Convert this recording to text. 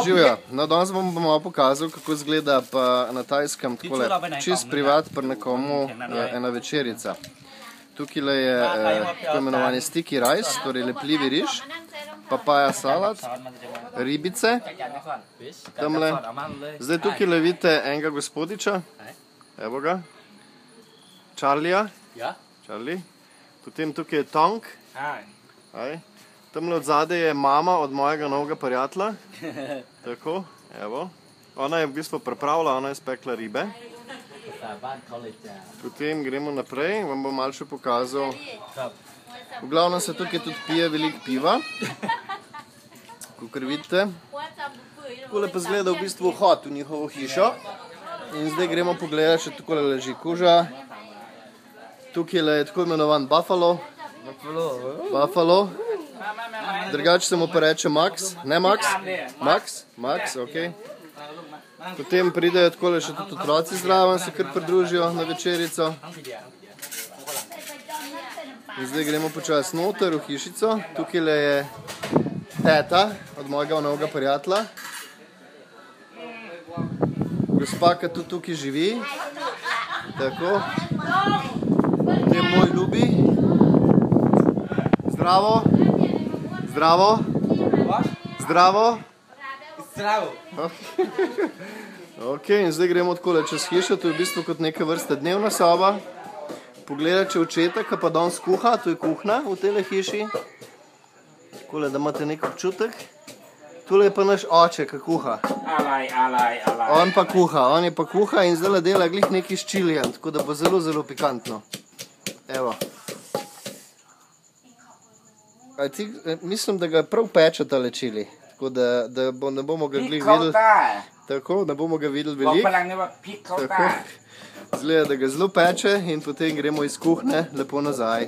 Živjo, no danes vam bom malo pokazal, kako izgleda pa na Tajskem takole čist privat pri nekomu ena večerica. Tukaj je tako imenovani sticky rice, torej lepljivi riž, papaja salat, ribice, tamle. Zdaj tukaj vidite enega gospodiča, evo ga, Charlija, potem tukaj je Tonk, tamle od zadaj je mama od mojega novega prijatelja, tako, evo. Ona je v bistvu pripravila, ona je spekla ribe. Potem gremo naprej, vam bom malo še pokazal. V glavnem se tukaj tudi pije veliko piva, kakor vidite. Takole pa izgleda v bistvu vhod v njihovo hišo. In zdaj gremo pogledati, še takole leži kuža. Tukaj je tako imenovan buffalo. Drugače se mu pa reče Max. Ne Max? Max, ok. Potem pridejo takole še tudi otroci zraven, se kar pridružijo na večerico. In zdaj gremo počas noter v hišico. Tukaj je teta od mojega novega prijatelja. Gospa, ki tudi tukaj živi. Tako. Potem moj ljubi. Zdravo. Zdravo. Zdravo. Zdravo. Ok, in zdaj gremo takole čez hišo, to je v bistvu kot neka vrsta dnevna soba. Pogledajte očeta, ki pa danes kuha, to je kuhna v tele hiši. Takole, da imate nek občutek. Tule je pa naš oče, ki kuha. On pa kuha in zdaj dela glih neki s čilijem, tako da bo zelo, zelo pikantno. Evo. Mislim, da ga prav peče tale čili. Tako da ne bomo ga glih videli. Tako, ne bomo ga videli veliko. Zgleda, da ga zelo peče in potem gremo iz kuhne lepo nazaj.